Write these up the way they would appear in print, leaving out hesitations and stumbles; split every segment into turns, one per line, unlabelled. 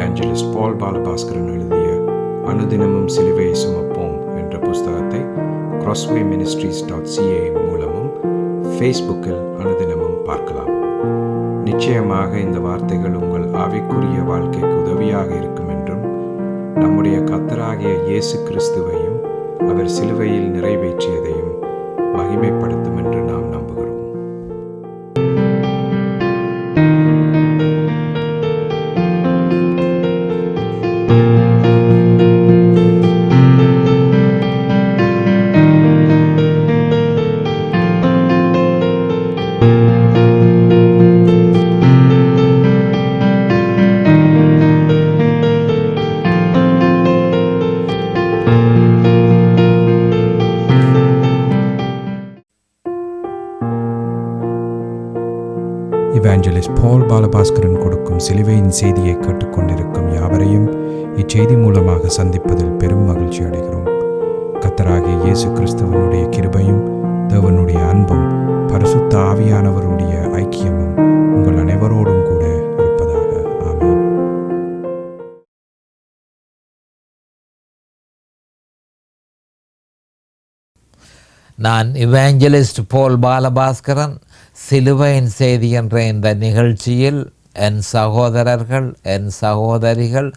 இவாஞ்சலிஸ்ட் பால் பாலபாஸ்கரன் எழுதிய அனுதினமும் சிலுவையை சுமப்போம் என்ற புஸ்தகத்தை crosswayministries.ca மூலமும் ஃபேஸ்புக்கில் அனுதினமும் பார்க்கலாம். நிச்சயமாக இந்த வார்த்தைகள் உங்கள் ஆவிக்குரிய வாழ்க்கைக்கு உதவியாக இருக்கும் என்றும் நம்முடைய கர்த்தராகிய இயேசு கிறிஸ்துவையும் அவர் சிலுவையில் நிறைவேற்றியதையும் மகிமைப்படுத்தும் என்று நாம் நம்புகிறோம். இவாஞ்சலிஸ்ட் பால் பாலபாஸ்கரன் கொடுக்கும் சிலுவையின் செய்தியை கேட்டுக்கொண்டிருக்கும் யாவரையும் இச்செய்தி மூலமாக சந்திப்பதில் பெரும் மகிழ்ச்சி அடைகிறோம். கர்த்தராகிய இயேசு கிறிஸ்துவனுடைய கிருபையும் தேவனுடைய அன்பும் பரிசுத்த ஆவியானவருடைய ஐக்கியமும் உங்கள் அனைவரோடும் கூட இருப்பதாக. ஆமென்.
நான் இவாஞ்சலிஸ்ட் பால் பாலபாஸ்கரன். சிலுவையின் செய்தி என்ற இந்த நிகழ்ச்சியில் என் சகோதரர்கள், என் சகோதரிகள்,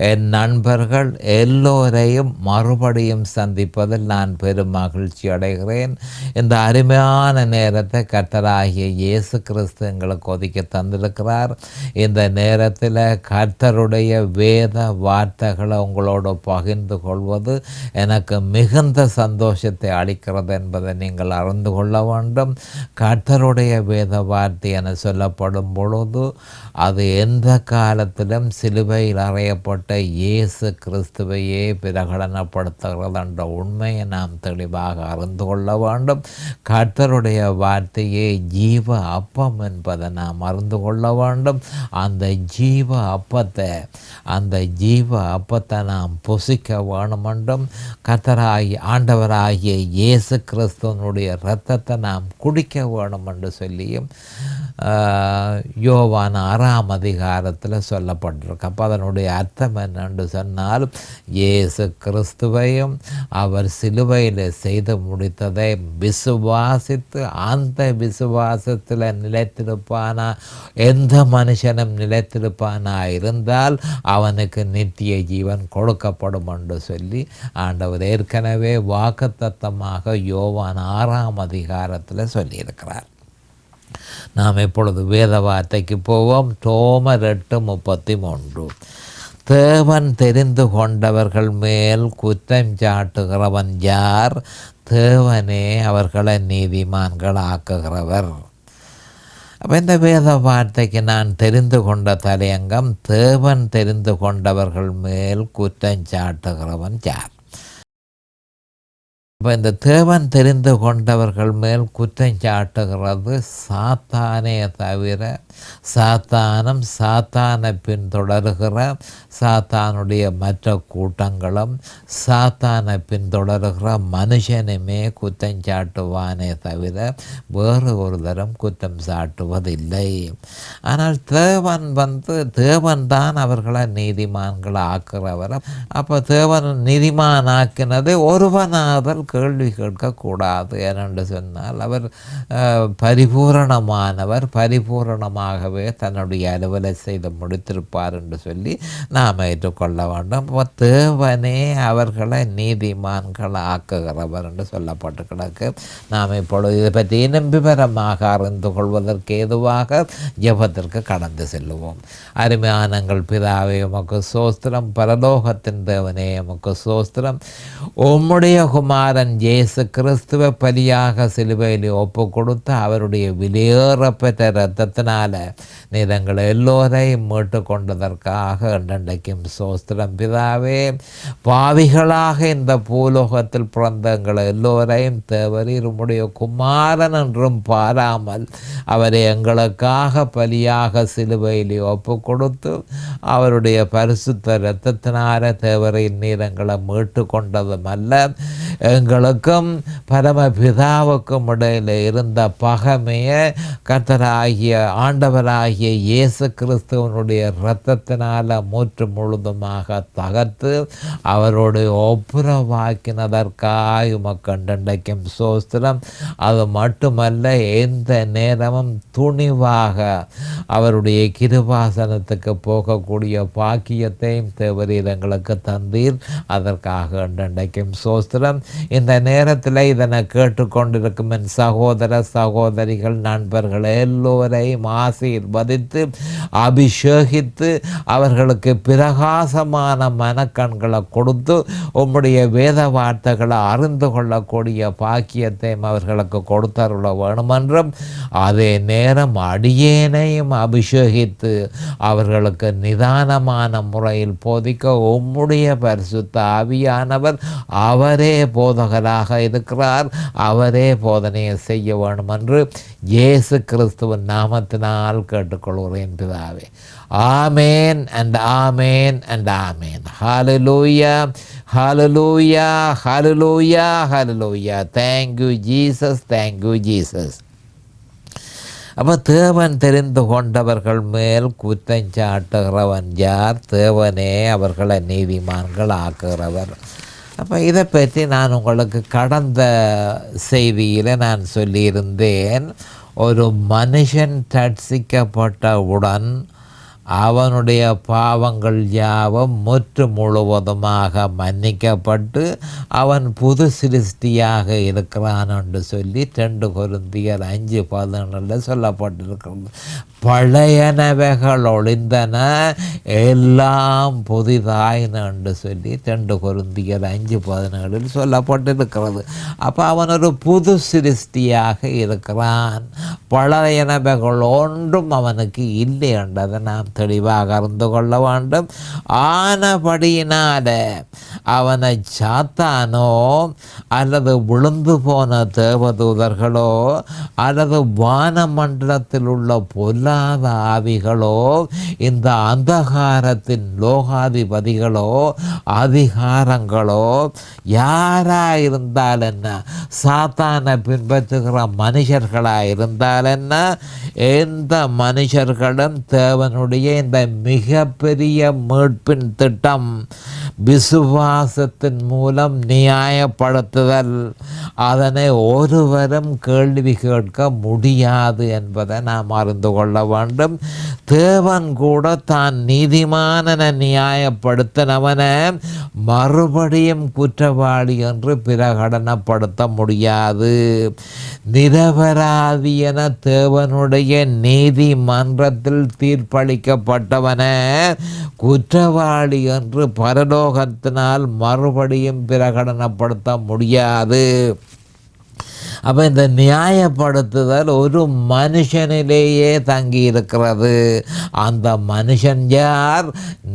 என் நண்பர்கள் எல்லோரையும் மறுபடியும் சந்திப்பதில் நான் பெரும் மகிழ்ச்சி அடைகிறேன். இந்த அருமையான நேரத்தை கர்த்தராகிய இயேசு கிறிஸ்து எங்களுக்கு ஒதுக்கி தந்திருக்கிறார். இந்த நேரத்தில் கர்த்தருடைய வேத வார்த்தைகளை உங்களோடு பகிர்ந்து கொள்வது எனக்கு மிகுந்த சந்தோஷத்தை அளிக்கிறது என்பதை நீங்கள் அறிந்து கொள்ள வேண்டும். கர்த்தருடைய வேத வார்த்தை என சொல்லப்படும் பொழுது அது எந்த காலத்திலும் சிலுவையில் அறையப்பட்ட இயேசு கிறிஸ்துவையே பிரகடனப்படுத்துகிறது என்ற உண்மையை நாம் தெளிவாக அறிந்து கொள்ள வேண்டும். கர்த்தருடைய வார்த்தையே ஜீவ அப்பம் என்பதை நாம் அறிந்து கொள்ள வேண்டும். அந்த ஜீவ அப்பத்தை நாம் புசிக்க வேணுமென்றும் கர்த்தராகிய ஆண்டவராகிய இயேசு கிறிஸ்துவனுடைய இரத்தத்தை நாம் குடிக்க வேணும் என்று சொல்லியும் யோவான் 6ஆம் அதிகாரத்தில் சொல்லப்பட்டிருக்கு. அப்போ அதனுடைய அர்த்தம் என்னென்று சொன்னால், இயேசு கிறிஸ்துவையும் அவர் சிலுவையில் செய்து முடித்ததை விசுவாசித்து அந்த விசுவாசத்தில் நிலைத்திருப்பானா, எந்த மனுஷனும் நிலைத்திருப்பானா இருந்தால் அவனுக்கு நித்திய ஜீவன் கொடுக்கப்படும் என்று சொல்லி ஆண்டவர் ஏற்கனவே வாக்குத்தத்தமாக யோவான் 6ஆம் அதிகாரத்தில் சொல்லியிருக்கிறார். நாம் இப்பொழுது வேத வார்த்தைக்கு போவோம். ரோமர் 8:33. தேவன் தெரிந்து கொண்டவர்கள் மேல் குற்றம் சாட்டுகிறவன் யார்? தேவனே அவர்களை நீதிமான்கள் ஆக்குகிறவர். அப்போ இந்த வேத வார்த்தைக்கு நான் தெரிந்து கொண்ட தலையங்கம், தேவன் தெரிந்து கொண்டவர்கள் மேல் குற்றம் சாட்டுகிறவன் யார்? இப்போ இந்த தேவன் தெரிந்து கொண்டவர்கள் மேல் குற்றம் சாட்டுகிறது சாத்தானே தவிர, சாத்தானை பின்தொடர்கிற சாத்தானுடைய மற்ற கூட்டங்களும் சாத்தானை பின்தொடர்கிற மனுஷனுமே குற்றம் சாட்டுவானே தவிர வேறு ஒரு தரம் குற்றம் சாட்டுவதில்லை. ஆனால் தேவன் தான் அவர்களை நீதிமான்களை ஆக்குறவர். அப்போ தேவன் நீதிமான் ஆக்கினது ஒருவனாதல் கேள்வி கேட்கக்கூடாது. ஏனென்று சொன்னால் அவர் பரிபூரணமானவர், பரிபூரணமாகவே தன்னுடைய அலுவலை செய்து முடித்திருப்பார் என்று சொல்லி நாம் ஏற்றுக்கொள்ள வேண்டும். தேவனே அவர்களை நீதிமான்கள் ஆக்குகிறவர் என்று சொல்லப்பட்டு கிடக்கு. நாம் இப்பொழுது இதை பற்றி இன்னும் விவரமாக அறிந்து கொள்வதற்கு ஏதுவாக ஜெபத்திற்கு கடந்து செல்லுவோம். அருமையானங்கள் பிதாவே, உமக்கு சோஸ்திரம். பரலோகத்தின் தேவனே, உமக்கு சோஸ்திரம். உம்முடைய குமாரன் இயேசு கிறிஸ்துவ பலியாக சிலுவையில் ஒப்பு கொடுத்து அவருடைய விலையேறப்பெற்ற இரத்தத்தினால நீர் எங்களை எல்லோரையும் மீட்டு கொண்டதற்காக என்றைக்கும் சோஸ்திரம் பிதாவே. பாவிகளாக இந்த பூலோகத்தில் பிறந்த எங்களை எல்லோரையும் தேவரீர் உம்முடைய குமாரன் என்றும் பாராமல் அவரை எங்களுக்காக பலியாக சிலுவையில் ஒப்பு கொடுத்து அவருடைய பரிசுத்த இரத்தத்தினால தேவரின் நீர் எங்களை மீட்டு கொண்டதும் அல்ல, எங்கள் எங்களுக்கும் பரமபிதாவுக்கும் இடையில் இருந்த பகைமையை கர்த்தராகிய ஆண்டவராகிய இயேசு கிறிஸ்துவனுடைய இரத்தத்தினால் முற்று முழுதுமாக தகர்த்து அவரோடு ஒப்புரவாக்கினதற்காக உமக்கண்டைக்கும் சோஸ்திரம். அது மட்டுமல்ல, எந்த நேரமும் துணிவாக அவருடைய கிருபாசனத்துக்கு போகக்கூடிய பாக்கியத்தையும் தேவரீர் எங்களுக்கு தந்தீர். அதற்காக இன்றைக்கும் சோஸ்திரம். இந்த நேரத்தில் இதனை கேட்டுக்கொண்டிருக்கும் என் சகோதர சகோதரிகள் நண்பர்கள் எல்லோரையும் ஆசீர்வதித்து அபிஷேகித்து அவர்களுக்கு பிரகாசமான மனக்கண்களை கொடுத்து உம்முடைய வேத வார்த்தைகளை அறிந்து கொள்ளக்கூடிய பாக்கியத்தையும் அவர்களுக்கு கொடுத்தருள வேணுமென்றும், அதே நேரம் அடியேனையும் அபிஷேகித்து அவர்களுக்கு நிதானமான முறையில் போதிக்க உம்முடைய பரிசுத்த ஆவியானவர் அவரே போதகராக இருக்கிறார். அவரே போதனையை செய்ய வேண்டும் என்று இயேசு கிறிஸ்துவின் நாமத்தினால் கேட்டுக்கொள்கிறேன் பிதாவே. ஆமேன் and amen and amen. Hallelujah, hallelujah, hallelujah, hallelujah. Thank you Jesus, thank you Jesus. அப்போ தேவன் தெரிந்து கொண்டவர்கள் மேல் குற்றஞ்சாட்டுகிறவன் யார்? தேவனே அவர்களை நீதிமான்கள் ஆக்குகிறவர். அப்போ இதை பற்றி நான் உங்களுக்கு கடந்த செய்தியில் நான் சொல்லியிருந்தேன். ஒரு மனுஷன் ரட்சிக்கப்பட்டவுடன் அவனுடைய பாவங்கள் யாவும் முற்று முழுவதுமாக மன்னிக்கப்பட்டு அவன் புது சிருஷ்டியாக இருக்கிறான் என்று சொல்லி 2 கொரிந்தியர் 5:17 சொல்லப்பட்டிருக்கிறது. பழையனவைகள் ஒளிந்தன, எல்லாம் புதிதாயின என்று சொல்லி 2 கொரிந்தியர் 5:17 சொல்லப்பட்டிருக்கிறது. அப்போ அவன் ஒரு புது சிருஷ்டியாக இருக்கிறான். பழையனவைகள் ஒன்றும் அவனுக்கு இல்லை என்றதை நாம் தெளிவாக அறிந்து கொள்ள வேண்டும். ஆனபடியினால அவனை சாத்தானோ அல்லது விழுந்து போன தேவதூதர்களோ அல்லது வானமண்டலத்தில் உள்ள பொல்லாத ஆவிகளோ இந்த அந்தகாரத்தின் லோகாதிபதிகளோ அதிகாரங்களோ யாராயிருந்தால் என்ன, சாத்தானை பின்பற்றுகிற மனுஷர்களாயிருந்தால் என்ன, எந்த மனுஷர்களும் தேவனுடைய இந்த மிகப்பெரிய மீட்பின் திட்டம் விசுவாசத்தின் மூலம் நியாயப்படுத்துதல், அதனை ஒருவரும் கேள்வி கேட்க முடியாது என்பதை நாம் அறிந்து கொள்ள வேண்டும். தேவன் கூட தான் நீதிமானன நியாயப்படுத்தினவனை மறுபடியும் குற்றவாளி என்று பிரகடனப்படுத்த முடியாது. நிரபராதியென தேவனுடைய நீதிமன்றத்தில் தீர்ப்பளிக்கப்பட்டவன குற்றவாளி என்று பரலோகத்தினால் மறுபடியும் பிரகடனப்படுத்த முடியாது. அப்போ இந்த நியாயப்படுத்துதல் ஒரு மனுஷனிலேயே தங்கி இருக்கிறது. அந்த மனுஷன் யார்?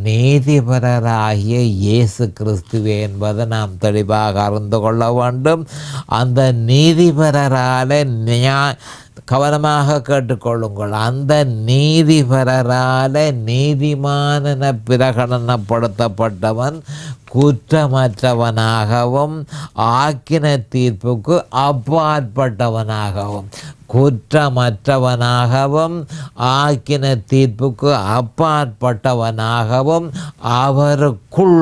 நீதிபரராகிய இயேசு கிறிஸ்துவே என்பதை நாம் தெளிவாக அறிந்து கொள்ள வேண்டும். அந்த நீதிபரரால் கவனமாக கேட்டுக்கொள்ளுங்கள். அந்த நீதிபரரால் நீதிமானென பிரகடனப்படுத்தப்பட்டவன் குற்றமற்றவனாகவும் ஆக்கின தீர்ப்புக்கு அப்பாற்பட்டவனாகவும், குற்றமற்றவனாகவும் ஆக்கின தீர்ப்புக்கு அப்பாற்பட்டவனாகவும் அவருக்குள்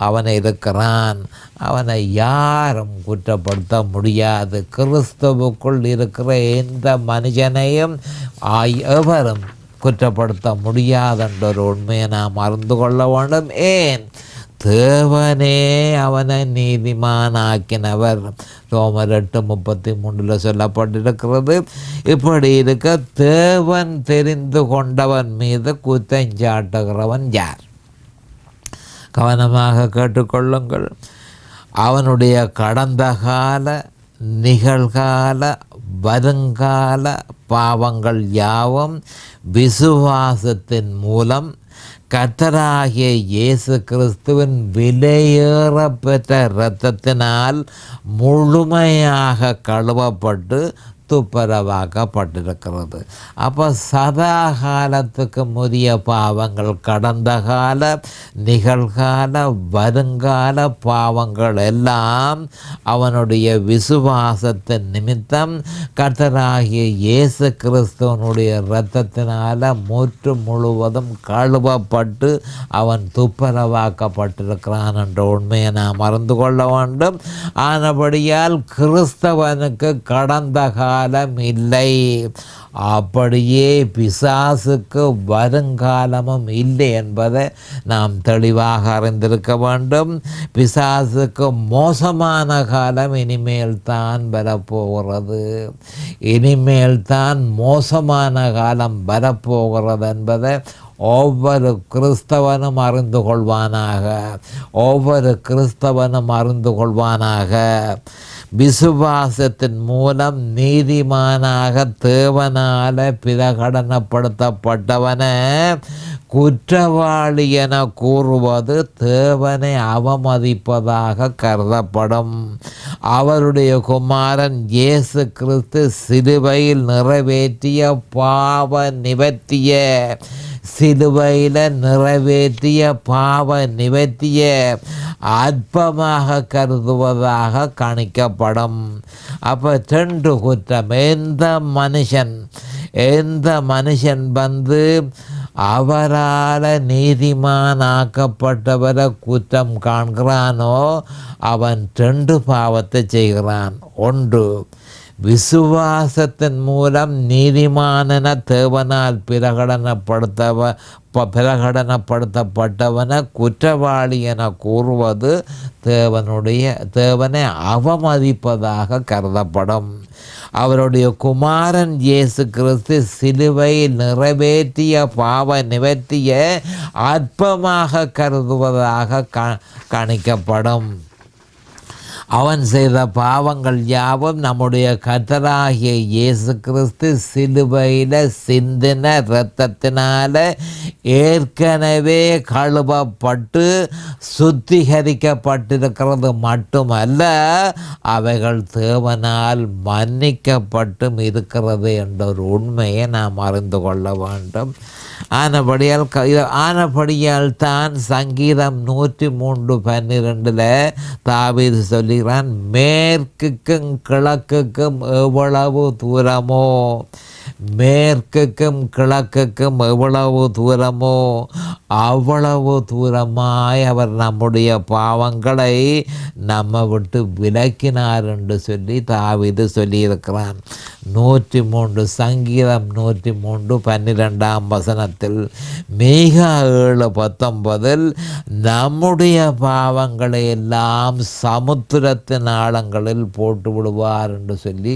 அவன் இருக்கிறான். அவனை யாரும் குற்றப்படுத்த முடியாது. கிறிஸ்துவுக்குள் இருக்கிற எந்த மனுஷனையும் எவரும் குற்றப்படுத்த முடியாதென்ற ஒரு உண்மையை நாம் அறிந்து கொள்ள வேண்டும். ஏன்? தேவனே அவனை நீதிமானாக்கினவர். ரோமர் 8:33 சொல்லப்பட்டிருக்கிறது. இப்படி இருக்க தேவன் தெரிந்து கொண்டவன் மீது குற்றஞ்சாட்டுகிறவன் யார்? கவனமாக கேட்டுக்கொள்ளுங்கள். அவனுடைய கடந்த கால, நிகழ்கால, வருங்கால பாவங்கள் யாவும் விசுவாசத்தின் மூலம் கர்த்தராகிய இயேசு கிறிஸ்துவின் விலையேறப்பெற்ற இரத்தத்தினால் முழுமையாக கழுவப்பட்டு துப்புரவாக்கப்பட்டிருக்கிறது. அப்போ சதா காலத்துக்கு உரிய பாவங்கள், கடந்த கால, நிகழ்கால, வருங்கால பாவங்கள் எல்லாம் அவனுடைய விசுவாசத்தின் நிமித்தம் கர்த்தராகிய இயேசு கிறிஸ்துவனுடைய இரத்தத்தினால முழுவதும் கழுவப்பட்டு அவன் துப்புரவாக்கப்பட்டிருக்கிறான் என்ற உண்மையை நாம் அறிந்து கொள்ள வேண்டும். ஆனபடியால் கிறிஸ்தவனுக்கு கடந்த காலம் இல்லை, அப்படியே பிசாசுக்கு வருங்காலமும் இல்லை என்பதை நாம் தெளிவாக அறிந்திருக்க வேண்டும். பிசாசுக்கு மோசமான காலம் இனிமேல் தான் வரப்போகிறது, இனிமேல் தான் மோசமான காலம் வரப்போகிறது என்பதை ஒவ்வொரு கிறிஸ்தவனும் அறிந்து கொள்வானாக, ஒவ்வொரு கிறிஸ்தவனும் அறிந்து கொள்வானாக. விசுவாசத்தின் மூலம் நீதிமானாக தேவனால பிரகடனப்படுத்தப்பட்டவன குற்றவாளி என கூறுவது தேவனை அவமதிப்பதாக கருதப்படும். அவருடைய குமாரன் இயேசு கிறிஸ்து சிலுவையில் நிறைவேற்றிய பாவ நிவர்த்திய, சிலுவையில் நிறைவேற்றிய பாவ நிவர்த்திய அற்பமாக கருதுவதாக கணிக்கப்படும். அப்போ ரெண்டு குற்றம், எந்த மனுஷன் வந்து அவரால் நீதிமானாக்கப்பட்டவரை குற்றம் காண்கிறானோ அவன் ரெண்டு பாவத்தை செய்கிறான். ஒன்று, விசுவாசத்தின் மூலம் நீதிமானென தேவனால் பிரகடனப்படுத்தப்பட்டவன குற்றவாளி என கூறுவது தேவனை அவமதிப்பதாக கருதப்படும். அவருடைய குமாரன் இயேசு கிறிஸ்து சிலுவையில் நிறைவேற்றிய பாவ நிவர்த்திய அற்பமாக கருதுவதாக கணிக்கப்படும். அவன் செய்த பாவங்கள் யாவும் நம்முடைய கர்த்தராகிய இயேசு கிறிஸ்து சிலுவையில் சிந்தின இரத்தத்தினால ஏற்கனவே கழுவப்பட்டு சுத்திகரிக்கப்பட்டிருக்கிறது மட்டுமல்ல, அவைகள் தேவனால் மன்னிக்கப்பட்டும் இருக்கிறது என்ற ஒரு உண்மையை நாம் அறிந்து கொள்ள வேண்டும். ஆனபடியால் தான் சங்கீதம் 103:12 தாவீது சொல்லுகிறான், மேற்குக்கும் கிழக்குக்கும் எவ்வளவு தூரமோ, மேற்குக்கும் கிழக்குக்கும் எவ்வளவு தூரமோ அவ்வளவு தூரமாய் அவர் நம்முடைய பாவங்களை நம்ம விட்டு விலக்கினார் என்று சொல்லி தாவீது சொல்லியிருக்கிறான். 103 சங்கீதம் 103:12 மீகா 7:19 நம்முடைய பாவங்களை எல்லாம் சமுத்திரத்தின் ஆழங்களில் போட்டு விடுவார் என்று சொல்லி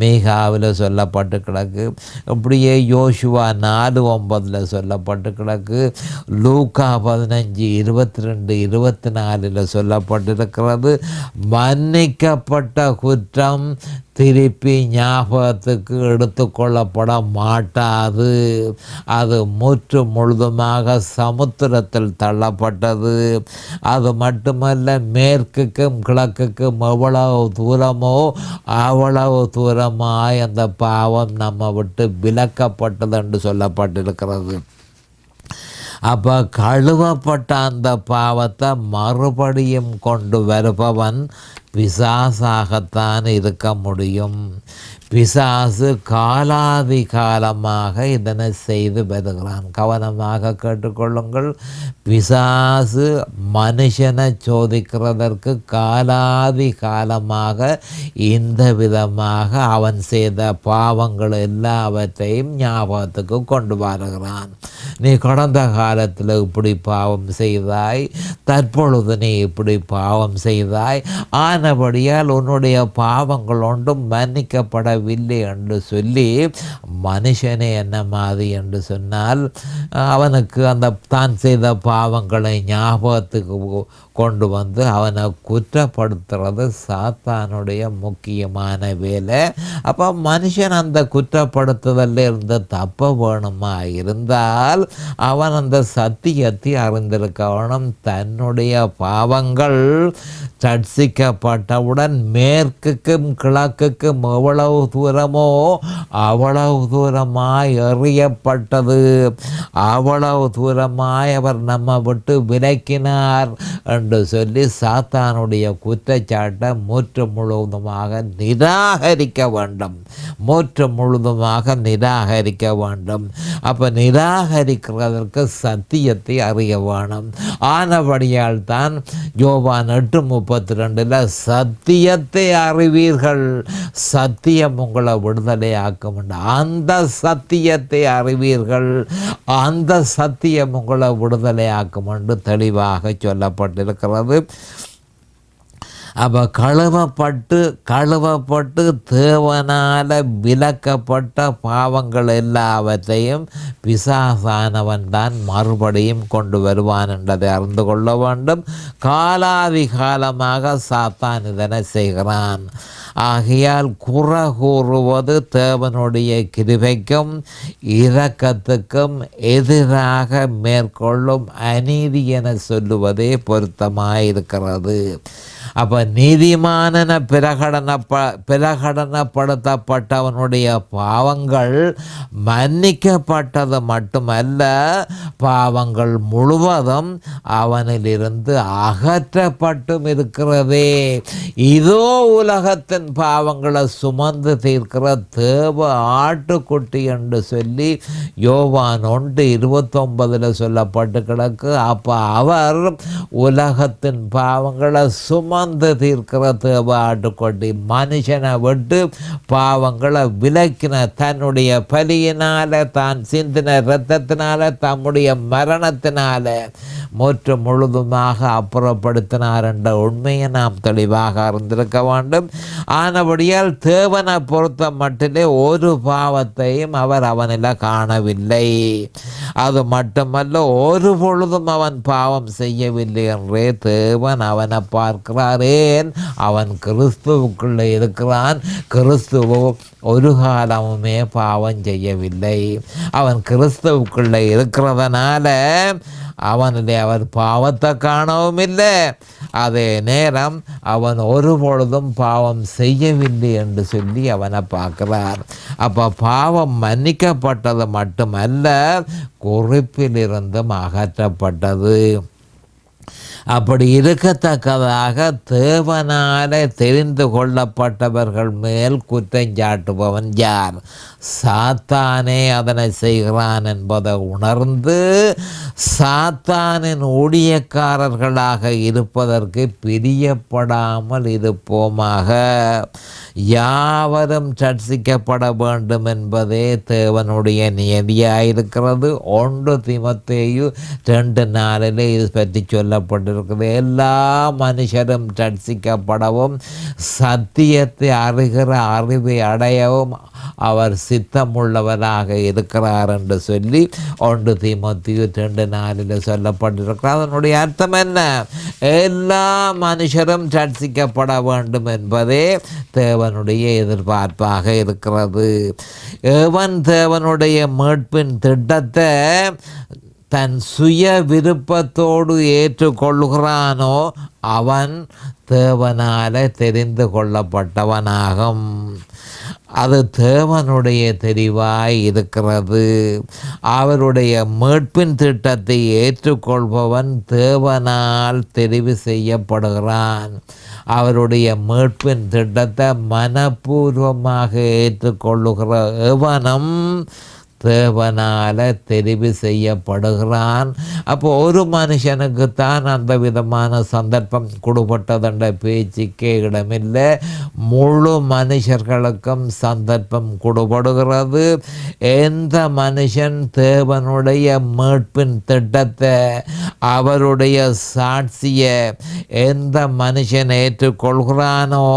மீகாவில் சொல்லப்பட்டு கிடக்கு. இப்படியே யோசுவா 4:9 சொல்லப்பட்டு கிடக்கு. லூக்கா 15:22-24 சொல்லப்பட்டிருக்கிறது. மன்னிக்கப்பட்ட குற்றம் திருப்பி ஞாபகத்துக்கு எடுத்துக்கொள்ளப்பட மாட்டாது, அது முழுதுமாக சமுத்திரத்தில் தள்ளப்பட்டது. அது மட்டுமல்ல, மேற்குக்கும் கிழக்குக்கும் எவ்வளவு தூரமோ அவ்வளவு தூரமாய் அந்த பாவம் நம்ம விட்டு விலக்கப்பட்டது என்று சொல்லப்பட்டிருக்கிறது. அப்போ கழுவப்பட்ட அந்த பாவத்தை மறுபடியும் கொண்டு வருபவன் பிசாசாகத்தான் இருக்க முடியும். பிசாசு காலாதி காலமாக இதனை செய்து வருகிறான். கவனமாக கேட்டுக்கொள்ளுங்கள். பிசாசு மனுஷனை சோதிக்கிறதற்கு காலாதி காலமாக இந்த விதமாக அவன் செய்த பாவங்கள் எல்லாவற்றையும் ஞாபகத்துக்கு கொண்டு வருகிறான். நீ கடந்த காலத்தில் இப்படி பாவம் செய்தாய், தற்பொழுது நீ இப்படி பாவம் செய்தாய், ஆனபடியால் உன்னுடைய பாவங்கள் ஒன்றும் மன்னிக்கப்படவில்லை என்று சொல்லி மனுஷனே என்ன மாதிரி என்று சொன்னால் அவனுக்கு அந்த தான் செய்த பாவங்களை ஞாபகத்துக்கு கொண்டு வந்து அவனை குற்றப்படுத்துறது சாத்தானுடைய முக்கியமான வேலை. அப்போ மனுஷன் அந்த குற்றப்படுத்துதலில் இருந்து தப்ப வேணுமா இருந்தால் அவன் அந்த சத்தியத்தை அறிந்திருக்க வேணும். தன்னுடைய பாவங்கள் சர்ச்சிக்கப்பட்டவுடன் மேற்குக்கும் கிழக்குக்கும் எவ்வளவு தூரமோ அவ்வளவு தூரமாய் எறியப்பட்டது, அவ்வளவு தூரமாய் அவர் நம்ம விட்டு விலக்கினார் என்று சொல்லி சாத்தானுடைய குற்றச்சாட்டை முற்று முழுவதுமாக நிராகரிக்க வேண்டும். முற்று முழுவதுமாக நிராகரிக்க வேண்டும். அப்போ நிராகரிக்கிறதற்கு சத்தியத்தை அறிய வேணும். ஆனபடியால் தான் யோவான் 8:32 சத்தியத்தை அறிவீர்கள், சத்தியம் உங்களை விடுதலை ஆக்கும். அந்த சத்தியத்தை அறிவீர்கள், அந்த சத்தியம் உங்களை விடுதலை ஆக்கும் என்று தெளிவாக சொல்லப்பட்டிருக்கிறது. அப்போ கழுவப்பட்டு தேவனால் விலக்கப்பட்ட பாவங்கள் எல்லாவற்றையும் பிசாசானவன் தான் மறுபடியும் கொண்டு வருவான் என்றதை அறிந்து கொள்ள வேண்டும். காலாதி காலமாக சாத்தான் இதனை செய்கிறான். ஆகையால் குறை கூறுவது தேவனுடைய கிருபைக்கும் இரக்கத்துக்கும் எதிராக மேற்கொள்ளும் அநீதி என சொல்லுவதே பொருத்தமாயிருக்கிறது. அப்போ நீதிமானென பிரகடனப்படுத்தப்பட்டவனுடைய பாவங்கள் மன்னிக்கப்பட்டது மட்டுமல்ல, பாவங்கள் முழுவதும் அவனிலிருந்து அகற்றப்பட்டும் இருக்கிறதே. இதோ உலகத்தின் பாவங்களை சுமந்து தீர்க்கிற தேவ ஆட்டுக்குட்டி என்று சொல்லி யோவான் 1:29 சொல்லப்பட்டு கிடக்கு. அப்போ அவர் உலகத்தின் பாவங்களை சுமந்து தீர்க்கிற தேவ ஆட்டுக்குட்டி, மனுஷனை விட்டு பாவங்களை விலக்கின தன்னுடைய பலியினால, தான் சிந்தின இரத்தத்தினால, தம்முடைய மரணத்தினால முற்று முழுதுமாக அப்புறப்படுத்தினார் என்ற உண்மையை நாம் தெளிவாக அறிந்திருக்க வேண்டும். ஆனபடியால் தேவனை பொறுத்த மட்டிலே ஒரு பாவத்தையும் அவர் அவனில் காணவில்லை. அது மட்டுமல்ல, ஒரு பொழுதும் அவன் பாவம் செய்யவில்லை என்றே தேவன் அவனை பார்க்கிறாரேன். அவன் கிறிஸ்துவுக்குள்ளே இருக்கிறான். கிறிஸ்துவோ ஒரு காலமுமே பாவம் செய்யவில்லை. அவன் கிறிஸ்துவுக்குள்ளே இருக்கிறதுனால அவனிலே அவர் பாவத்தை காணவும் இல்லை. அதே நேரம் அவன் ஒரு பொழுதும் பாவம் செய்யவில்லை என்று சொல்லி அவனை பார்க்கிறார். அப்போ பாவம் மன்னிக்கப்பட்டது மட்டுமல்ல, குறிப்பிலிருந்தும் அகற்றப்பட்டது. அப்படி இருக்கத்தக்கதாக தேவனாலே தெரிந்து கொள்ளப்பட்டவர்கள் மேல் குற்றஞ்சாட்டுபவன் யார்? சாத்தானே அதனை செய்கிறான் என்பதை உணர்ந்து சாத்தானின் ஊழியக்காரர்களாக இருப்பதற்கு பிரியப்படாமல் இருப்போமாக. யாவரும் ரட்சிக்கப்பட வேண்டும் என்பதே தேவனுடைய நியதியாயிருக்கிறது. 1 தீமோத்தேயு 2:4 இது பற்றி சொல்லப்பட்டிருக்கிறது. எல்லா மனுஷரும் ரட்சிக்கப்படவும் சத்தியத்தை அறிகிற அறிவை அடையவும் அவர் சித்தமுள்ளவராக இருக்கிறார் என்று சொல்லி 1 தீமோத்தேயு 2:4 சொல்லப்பட்டிருக்கிறார். அதனுடைய அர்த்தம் என்ன? எல்லா மனுஷரும் ரட்சிக்கப்பட வேண்டும் என்பதே தேவனுடைய எதிர்பார்ப்பாக இருக்கிறது. எவன் தேவனுடைய மீட்பின் திட்டத்தை தன் சுய விருப்பத்தோடு ஏற்றுக்கொள்கிறானோ அவன் தேவனால தெரிந்து கொள்ளப்பட்டவனாகும். அது தேவனுடைய தெரிவாய் இருக்கிறது. அவருடைய மீட்பின் திட்டத்தை ஏற்றுக்கொள்பவன் தேவனால் தெரிவு செய்யப்படுகிறான். அவருடைய மீட்பின் திட்டத்தை மனப்பூர்வமாக ஏற்றுக்கொள்ளுகிற எவனும் தேவனால தெரிவு செய்யப்படுகிறான். அப்போ ஒரு மனுஷனுக்குத்தான் அந்த விதமான சந்தர்ப்பம் கொடுப்பட்டதென்ற பேச்சுக்கே இடமில்லை. முழு மனுஷர்களுக்கும் சந்தர்ப்பம் கொடுபடுகிறது. எந்த மனுஷன் தேவனுடைய மீட்பின் திட்டத்தை, அவருடைய சாட்சியை எந்த மனுஷன் ஏற்றுக்கொள்கிறானோ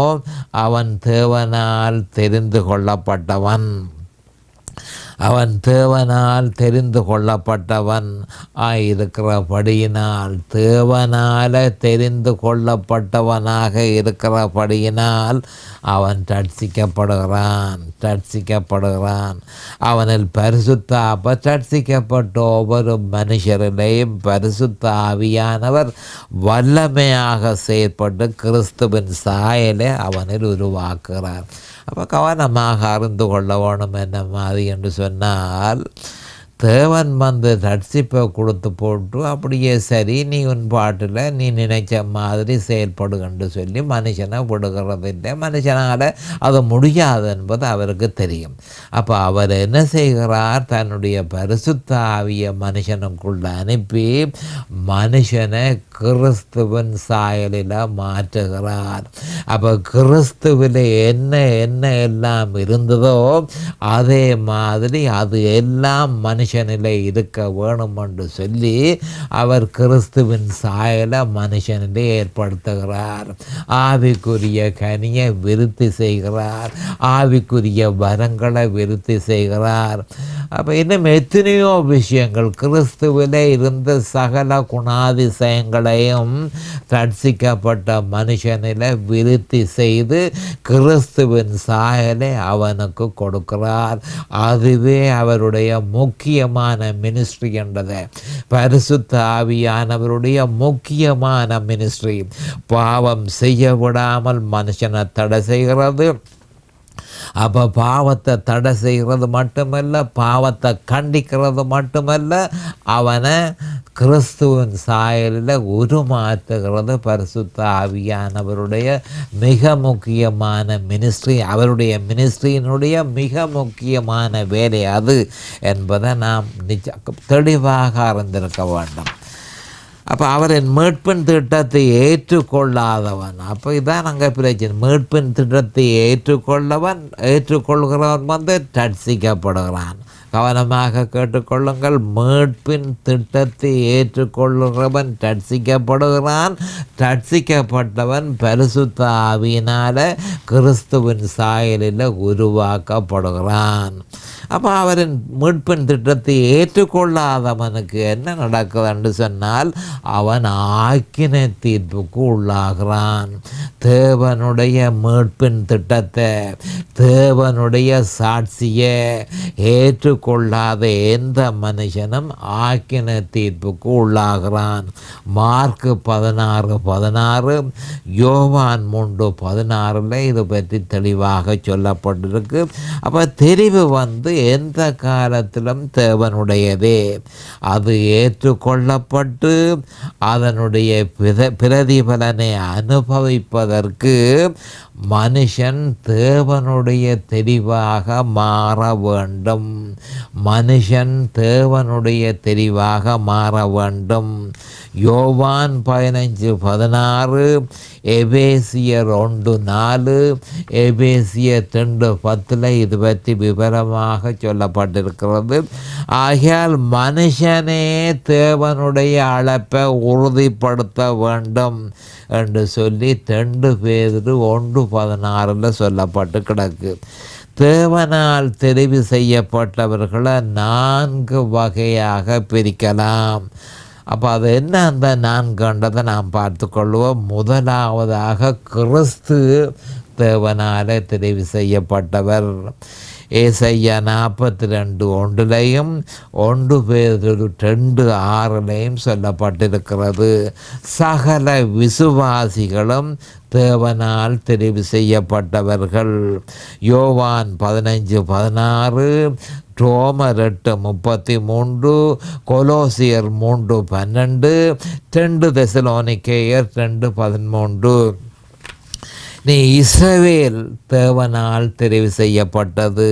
அவன் தேவனால் தெரிந்து கொள்ளப்பட்டவன். அவன் தேவனால் தெரிந்து கொள்ளப்பட்டவன் ஆயிருக்கிறபடியினால், தேவனால தெரிந்து கொள்ளப்பட்டவனாக இருக்கிறபடியினால் அவன் ரட்சிக்கப்படுகிறான். அவனில் பரிசுத்த ரட்சிக்கப்பட்ட ஒவ்வொரு மனுஷரிலேயும் பரிசுத்த ஆவியானவர் வல்லமையாக செயற்பட்டு கிறிஸ்துவின் சாயலை அவனில் உருவாக்குகிறார். அப்போ கவனமாக அறிந்து கொள்ள வேணும் என்ன மாதிரி என்று சொன்னால், தேவன் வந்து ரட்சிப்பை கொடுத்து போட்டு அப்படியே சரி நீ உன் பாட்டில் நீ நினைச்ச மாதிரி செயல்படுகன்னு சொல்லி மனுஷனை விடுகிறதில்லை. மனுஷனால் அது முடியாது என்பது அவருக்கு தெரியும். அப்போ அவர் என்ன செய்கிறார், தன்னுடைய பரிசுத்த ஆவியை மனுஷனுக்குள்ள அனுப்பி மனுஷனை கிறிஸ்துவின் சாயலில் மாற்றுகிறார். அப்போ கிறிஸ்துவில் என்ன என்ன எல்லாம் இருந்ததோ அதே மாதிரி அது எல்லாம் மனுஷனிலே இருக்க வேணும் என்று சொல்லி அவர் கிறிஸ்துவின் சாயலை மனுஷனிலே ஏற்படுத்துகிறார். ஆவிக்குரிய கனியை விருத்தி செய்கிறார், ஆவிக்குரிய வரங்களை விருத்தி செய்கிறார். அப்போ இன்னும் எத்தனையோ விஷயங்கள் கிறிஸ்துவிலே இருந்த சகல குணாதிசயங்களையும் ரட்சிக்கப்பட்ட மனுஷனில் விருத்தி செய்து கிறிஸ்துவின் சாயலை அவனுக்கு கொடுக்கிறார். அதுவே அவருடைய முக்கியமான மினிஸ்ட்ரி என்றது. பரிசுத்த ஆவியானவருடைய முக்கியமான மினிஸ்ட்ரி பாவம் செய்ய விடாமல் மனுஷனை தடை செய்கிறது. அப்போ பாவத்தை தடை செய்கிறது மட்டுமல்ல, பாவத்தை கண்டிக்கிறது மட்டுமல்ல, அவனை கிறிஸ்துவின் சாயலில் உருமாற்றுகிறது பரிசுத்த ஆவியானவருடைய மிக முக்கியமான மினிஸ்ட்ரி. அவருடைய மினிஸ்ட்ரியினுடைய மிக முக்கியமான வேலை அது என்பதை நாம் தெளிவாக அறிந்திருக்க வேண்டும். அப்போ அவரின் மீட்பின் திட்டத்தை ஏற்றுக்கொள்ளாதவன், அப்போ இதான் அங்கே பிரச்சனை. மீட்பின் திட்டத்தை ஏற்றுக்கொள்கிறவன் வந்து ரட்சிக்கப்படுகிறான். கவனமாக கேட்டுக்கொள்ளுங்கள். மீட்பின் திட்டத்தை ஏற்றுக்கொள்கிறவன் ரட்சிக்கப்படுகிறான். ரட்சிக்கப்பட்டவன் பரிசுத்த ஆவியினால் கிறிஸ்துவின் சாயலில் உருவாக்கப்படுகிறான். அப்போ அவரின் மீட்பின் திட்டத்தை ஏற்றுக்கொள்ளாதவனுக்கு என்ன நடக்குதுன்னு சொன்னால், அவன் ஆக்கினை தீர்ப்புக்கு உள்ளாகிறான். தேவனுடைய மீட்பின் திட்டத்தை, தேவனுடைய சாட்சியை ஏற்றுக்கொள்ளாத எந்த மனுஷனும் ஆக்கினை தீர்ப்புக்கு உள்ளாகிறான். மார்க் 16:16, யோவான் 3:16 இது பற்றி தெளிவாக சொல்லப்பட்டிருக்கு. அப்போ தெரிவு வந்து எந்த காலத்திலும் தேவனுடையதே. அது ஏற்றுக்கொள்ளப்பட்டு அதனுடைய பிரதிபலனை அனுபவிப்பதற்கு மனுஷன் தேவனுடைய தெரிவாக மாற வேண்டும். யோவான் 15:16, எபேசியர் 1:4, எபேசியர் 2:10 இது பற்றி விவரமாக சொல்லப்பட்டிருக்கிறது. ஆகையால் மனுஷனே தேவனுடைய அழைப்பை உறுதிப்படுத்த வேண்டும் என்று சொல்லி 2 பேதுரு 1:16 சொல்லப்பட்டு கிடக்கு. தேவனால் தெரிவு செய்யப்பட்டவர்களை 4 வகையாக பிரிக்கலாம். அப்போ அது என்ன அந்த 4 நாம் பார்த்து கொள்வோம். முதலாவதாக கிறிஸ்து தேவனால் தெரிவு செய்யப்பட்டவர். ஏசாயா 42:1 1 பேதுரு 2:6 சொல்லப்பட்டிருக்கிறது. சகல விசுவாசிகளும் தேவனால் தெரிவு செய்யப்பட்டவர்கள். யோவான் 15:16, ரோமர் 8:33, கொலோசியர் 3:12, 2 தெசலோனிக்கேயர் 2:13. நீ இஸ்ரவேல் தேவனால் தெரிவு செய்யப்பட்டது.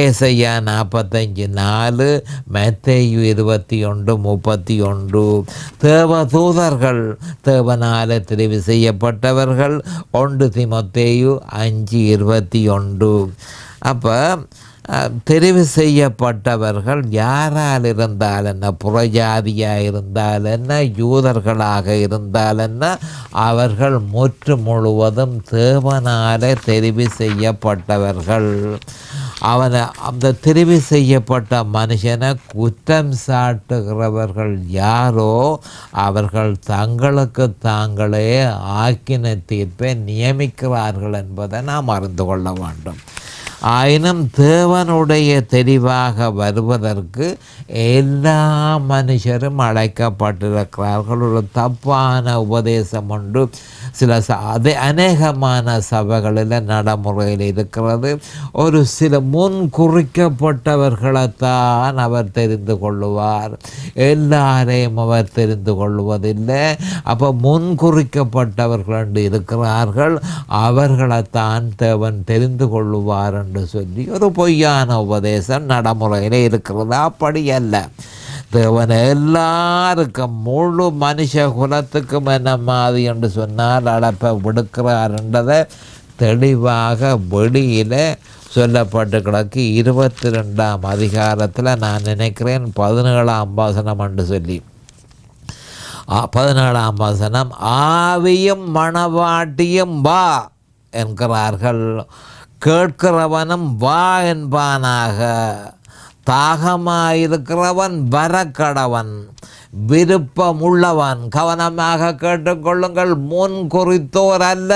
ஏசாயா 45:4, மத்தேயு 21:31. தேவதூதர்கள் தேவனால் தெரிவு செய்யப்பட்டவர்கள். 1 தீமோத்தேயு 5:21. அப்போ தெரிவு செய்யப்பட்டவர்கள் யாரால் இருந்தால் என்ன, புறஜாதியாக இருந்தால் என்ன, யூதர்களாக இருந்தால் என்ன, அவர்கள் முற்று முழுவதும் தேவனால தெரிவு செய்யப்பட்டவர்கள். அவனை அந்த தெரிவு செய்யப்பட்ட மனுஷனை குற்றம் சாட்டுகிறவர்கள் யாரோ அவர்கள் தங்களுக்கு தாங்களே ஆக்கின தீர்ப்பை நியமிக்கிறார்கள் என்பதை நாம் அறிந்து கொள்ள வேண்டும். ஆயினும் தேவனுடைய தெரிவாக வருவதற்கு எல்லா மனுஷரும் அழைக்கப்பட்டிருக்கிறார்கள். ஒரு தப்பான உபதேசம் ஒன்று சில அநேகமான சபைகளில் நடைமுறையில் இருக்கிறது. ஒரு சில முன் குறிக்கப்பட்டவர்களைத்தான் அவர் தெரிந்து கொள்ளுவார், எல்லாரையும் அவர் தெரிந்து கொள்வதில்லை. அப்போ முன் குறிக்கப்பட்டவர்கள் என்று இருக்கிறார்கள், அவர்களைத்தான் தேவன் தெரிந்து கொள்ளுவார் என்று சொல்லி ஒரு பொய்யான உபதேசம் நடைமுறையில் இருக்கிறது. அப்படி அல்ல. தேவன் எல்லாருக்கும் முழு மனுஷ குலத்துக்கும் என்ன மாதிரி என்று சொன்னால் அழைப்பை விடுக்கிறார் என்றதை தெளிவாக வெளியில் சொல்லப்பட்டு கிடக்கு. 22ஆம் அதிகாரத்தில் நான் நினைக்கிறேன் 17ஆம் வசனம் என்று சொல்லி 17ஆம் வசனம், ஆவியும் மணவாட்டியும் வா என்கிறார்கள், கேட்கிறவனும் வா என்பானாக, தாகமாயிருக்கிறவன் வரக்கடவன், விருப்பமுள்ளவன். கவனமாக கேட்டுக்கொள்ளுங்கள், முன் குறித்தோர் அல்ல,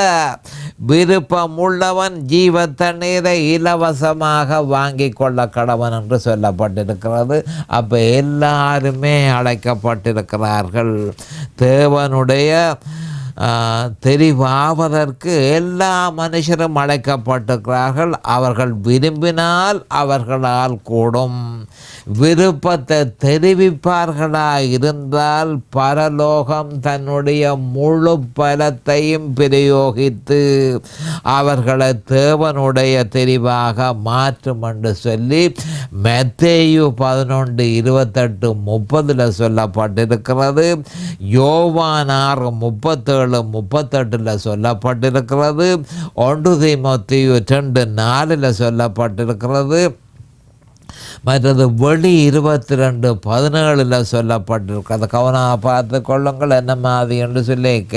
விருப்பமுள்ளவன் ஜீவ தண்ணீரை இலவசமாக வாங்கி கொள்ள கடவன் என்று சொல்லப்பட்டிருக்கிறது. அப்போ எல்லாருமே அழைக்கப்பட்டிருக்கிறார்கள். தேவனுடைய தெரிவாவதற்கு எல்லா மனுஷரும் அழைக்கப்பட்டிருக்கிறார்கள். அவர்கள் விரும்பினால் அவர்களால் கூடும். விருப்பத்தை தெரிவிப்பார்களாக இருந்தால் பரலோகம் தன்னுடைய முழு பலத்தையும் பிரயோகித்து அவர்களை தேவனுடைய தெரிவாக மாற்றும் என்று சொல்லி மத்தேயு 11:28-30 சொல்லப்பட்டிருக்கிறது. யோவான் 6:37-38 சொல்லப்பட்டிருக்கிறது. 1 தீமோத்தேயு 2:4 சொல்லப்பட்டிருக்கிறது. மற்றது வெளி 22:17 சொல்லப்பட்டிருக்கிறது. கவனமாக பார்த்து கொள்ளுங்கள் என்ன மாதிரி என்று சொல்லிக்க.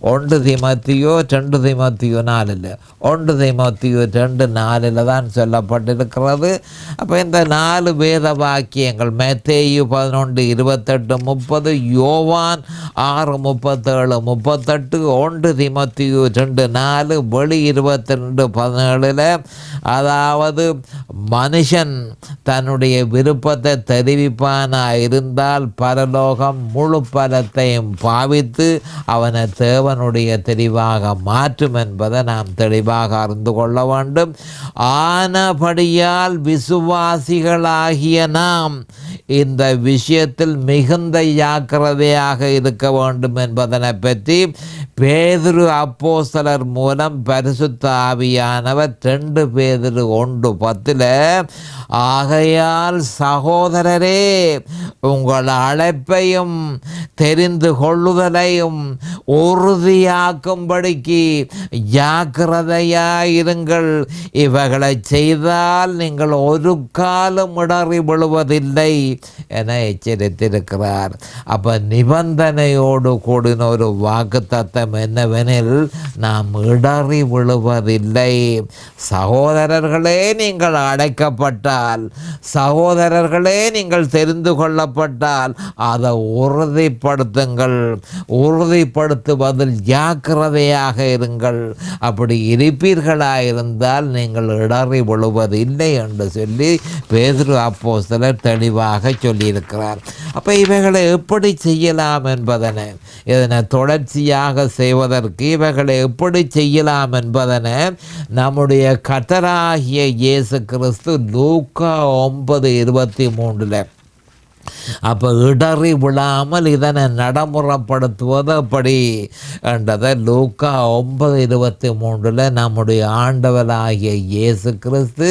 1 தீமோத்தேயு 2 தீமோத்தேயு 4 1 தீமோத்தேயு 2:4 தான் சொல்லப்பட்டிருக்கிறது. அப்போ இந்த 4 வேத வாக்கியங்கள் மத்தேயு 11:28-30, யோவான் 6:37-38, 1 தீமோத்தேயு 2:4, வெளி 22:17, அதாவது மனுஷன் தன்னுடைய விருப்பத்தை தெரிவிப்பானாக இருந்தால் பரலோகம் முழு பலத்தையும் பாவித்து அவனை தேவனுடைய தெரிவாக மாற்றும் என்பதை நாம் தெளிவாக அறிந்து கொள்ள வேண்டும். ஆனபடியால் விசுவாசிகளாகிய நாம் இந்த விஷயத்தில் மிகுந்த ஜாக்கிரதையாக இருக்க வேண்டும் என்பதனை பற்றி பேதுரு அப்போஸ்தலர் மூலம் பரிசுத்த ஆவியானவர் 2 பேதுரு 1:10 ஆகையால் சகோதரரே, உங்கள் அழைப்பையும் தெரிந்து கொள்ளுதலையும் உறுதியாக்கும்படிக்கு ஜாக்கிரதையாயிருங்கள். இவைகளை செய்தால் நீங்கள் ஒரு காலம் இடறி விழுவதில்லை என எச்சரித்திருக்கிறார். அப்போ நிபந்தனையோடு கூடின ஒரு வாக்குத்தத்தம் என்னவெனில், நாம் இடறி விழுவதில்லை. சகோதரர்களே, நீங்கள் அழைக்கப்பட்டால், சகோதரர்களே நீங்கள் தெரிந்து கொள்ளப்பட்டால் அதை உறுதிப்படுத்துங்கள். உறுதிப்படுத்துவதில் ஜாக்கிரதையாக இருங்கள். அப்படி இருப்பீர்களாயிருந்தால் நீங்கள் இடறி விழுவதில்லை என்று சொல்லி பேதுரு அப்போஸ்தலர் தெளிவாக சொல்லியிருக்கிறார். அப்போ இவைகளை எப்படி செய்யலாம் என்பதனை, இதனை தொடர்ச்சியாக செய்வதற்கு இவைகளை எப்படி செய்யலாம் என்பதனை நம்முடைய கர்த்தராகிய இயேசு கிறிஸ்து லூக்கா 9:23 அப்போ இடறி விழாமல் இதனை நடைமுறைப்படுத்துவது அப்படி என்றதை லூக்கா 9:23 நம்முடைய ஆண்டவராகிய இயேசு கிறிஸ்து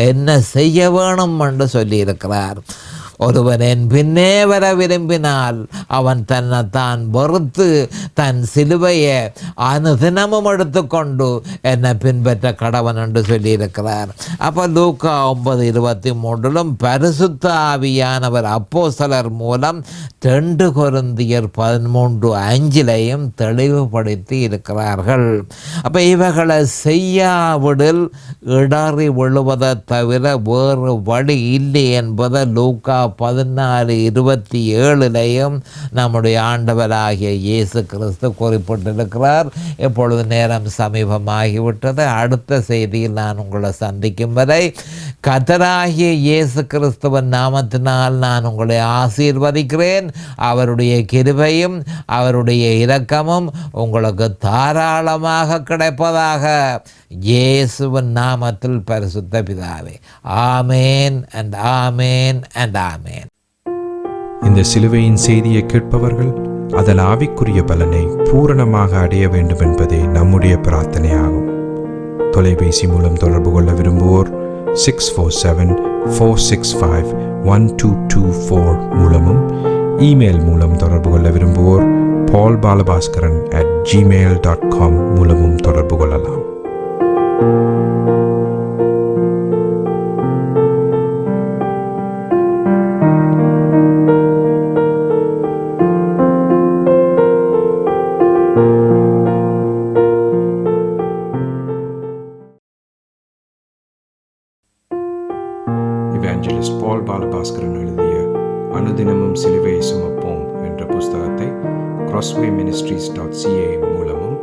என்ன செய்ய வேணும் என்று சொல்லியிருக்கிறார். ஒருவன் என் பின்னே வர விரும்பினால் அவன் தன்னைத்தான் வெறுத்து தன் சிலுவையை அனுதினமும் எடுத்துக்கொண்டு என்னை பின்பற்ற கடவன் என்று சொல்லியிருக்கிறார். அப்போ லூக்கா 9:23 பரிசுத்த ஆவியானவர் அப்போஸ்தலர் மூலம் 2 கொரிந்தியர் 13:5 தெளிவுபடுத்தி இருக்கிறார்கள். அப்போ இவைகளை செய்யாவிடில் இடறி விழுவதை தவிர வேறு வழி இல்லை என்பதை லூக்கா 14:27 நம்முடைய ஆண்டவராகிய இயேசு கிறிஸ்து குறிப்பிட்டிருக்கிறார். இப்பொழுது நேரம் சமீபமாகிவிட்டது. அடுத்த செய்தியில் நான் உங்களை சந்திக்கும் வரை கர்த்தராகிய இயேசு கிறிஸ்துவின் நாமத்தினால் நான் உங்களை ஆசீர்வதிக்கிறேன். அவருடைய கிருபையும் அவருடைய இரக்கமும் உங்களுக்கு தாராளமாக கிடைப்பதாக இயேசுவின் நாமத்தில் பரிசுத்த பிதாவே. ஆமேன் அண்ட் ஆமேன் அண்ட் ஆமேன்.
இந்த சிலுவையின் செய்தியை கேட்பவர்கள் அதன் ஆவிக்குரிய பலனை பூரணமாக அடைய வேண்டும் என்பதே நம்முடைய பிரார்த்தனையாகும். தொலைபேசி மூலம் தொடர்பு கொள்ள விரும்புவோர் 647-465-1224 மூலமும், இமெயில் மூலம் தொடர்பு கொள்ள விரும்புவோர் paulbalabaskaran@gmail.com மூலமும் தொடர்பு கொள்ளலாம். இவாஞ்சலிஸ்ட் பால் பாலபாஸ்கரன் எழுதிய அனுதினமும் சிலுவையை சுமப்போம் என்ற புஸ்தகத்தை crosswayministries.ca மூலமும்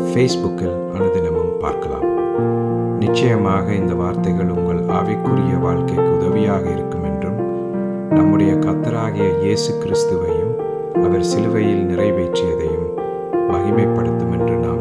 ஃபேஸ்புக்கில் அனுதினமும் பார்க்கலாம். நிச்சயமாக இந்த வார்த்தைகள் உங்கள் ஆவிக்குரிய வாழ்க்கைக்கு உதவியாக இருக்கும் என்றும் நம்முடைய கர்த்தராகிய இயேசு கிறிஸ்துவையும் அவர் சிலுவையில் நிறைவேற்றியதையும் மகிமைப்படுத்தும் என்று நாம்